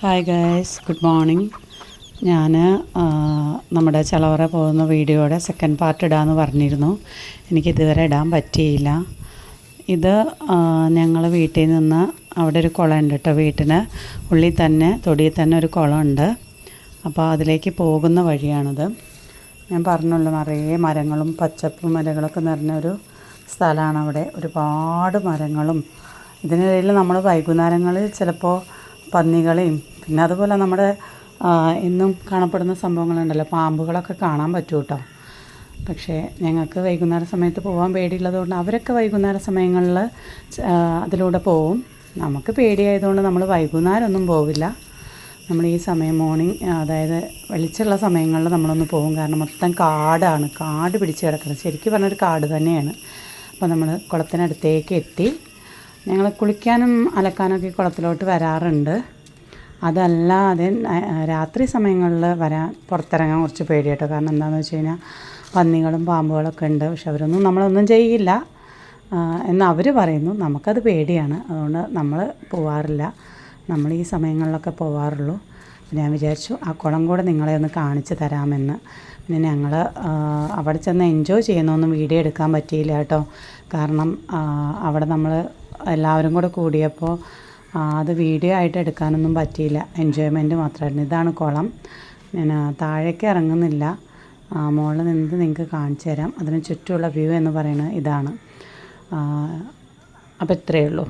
Hi guys, good morning. ഞാൻ നമ്മുടെ ചളവറ പോകുന്ന വീഡിയോയുടെ സെക്കൻഡ് പാർട്ട് ഇടാമെന്ന് പറഞ്ഞിരുന്നു. എനിക്കിതുവരെ ഇടാൻ പറ്റിയില്ല. ഇത് ഞങ്ങൾ വീട്ടിൽ നിന്ന് അവിടെ ഒരു കുളമുണ്ട് കേട്ടോ. വീട്ടിന് ഉള്ളിൽ തന്നെ തൊടിയിൽ തന്നെ ഒരു കുളമുണ്ട്. അപ്പോൾ അതിലേക്ക് പോകുന്ന വഴിയാണിത്. ഞാൻ പറഞ്ഞല്ലോ, നിറയെ മരങ്ങളും പച്ചപ്പും മരങ്ങളൊക്കെ നിറഞ്ഞ ഒരു സ്ഥലമാണ്. അവിടെ ഒരുപാട് മരങ്ങളും ഇതിനിടയിൽ നമ്മൾ വൈകുന്നേരങ്ങളിൽ ചിലപ്പോൾ പന്നികളെയും പിന്നെ അതുപോലെ നമ്മുടെ എന്നും കാണപ്പെടുന്ന സംഭവങ്ങളുണ്ടല്ലോ, പാമ്പുകളൊക്കെ കാണാൻ പറ്റും കേട്ടോ. പക്ഷേ ഞങ്ങൾക്ക് വൈകുന്നേര സമയത്ത് പോകാൻ പേടിയുള്ളതുകൊണ്ട് അവരൊക്കെ വൈകുന്നേര സമയങ്ങളിൽ അതിലൂടെ പോവും. നമുക്ക് പേടിയായതുകൊണ്ട് നമ്മൾ വൈകുന്നേരം ഒന്നും പോവില്ല. നമ്മൾ ഈ സമയം മോർണിംഗ്, അതായത് വെളിച്ചമുള്ള സമയങ്ങളിൽ നമ്മളൊന്ന് പോകും. കാരണം മൊത്തം കാടാണ്, കാട് പിടിച്ച് കിടക്കുന്നത്. ശരിക്കും പറഞ്ഞൊരു കാട് തന്നെയാണ്. അപ്പോൾ നമ്മൾ കുളത്തിനടുത്തേക്ക് എത്തി. ഞങ്ങൾ കുളിക്കാനും അലക്കാനൊക്കെ കുളത്തിലോട്ട് വരാറുണ്ട്. അതല്ലാതെ രാത്രി സമയങ്ങളിൽ പുറത്തിറങ്ങാൻ കുറച്ച് പേടിയാട്ടോ. കാരണം എന്താണെന്ന് വെച്ച് കഴിഞ്ഞാൽ പന്നികളും പാമ്പുകളൊക്കെ ഉണ്ട്. പക്ഷെ അവരൊന്നും നമ്മളൊന്നും ചെയ്യില്ല എന്ന് അവർ പറയുന്നു. നമുക്കത് പേടിയാണ്, അതുകൊണ്ട് നമ്മൾ പോവാറില്ല. നമ്മൾ ഈ സമയങ്ങളിലൊക്കെ പോവാറുള്ളൂ. ഞാൻ വിചാരിച്ചു ആ കുളം കൂടെ നിങ്ങളെ ഒന്ന് കാണിച്ച് തരാമെന്ന്. പിന്നെ ഞങ്ങൾ അവിടെ ചെന്ന് എൻജോയ് ചെയ്യുന്നൊന്നും വീഡിയോ എടുക്കാൻ പറ്റിയില്ല കേട്ടോ. കാരണം അവിടെ നമ്മൾ എല്ലാവരും കൂടെ കൂടിയപ്പോൾ അത് വീഡിയോ ആയിട്ട് എടുക്കാനൊന്നും പറ്റിയില്ല. എൻജോയ്മെൻറ്റ് മാത്രമായിരുന്നു. ഇതാണ് കുളം. ഞാൻ താഴേക്ക് ഇറങ്ങുന്നില്ല, മുകളിൽ നിന്ന് നിങ്ങൾക്ക് കാണിച്ചു തരാം. അതിന് ചുറ്റുമുള്ള വ്യൂ എന്ന് പറയുന്നത് ഇതാണ്. അപ്പോൾ ഇത്രയേ ഉള്ളൂ.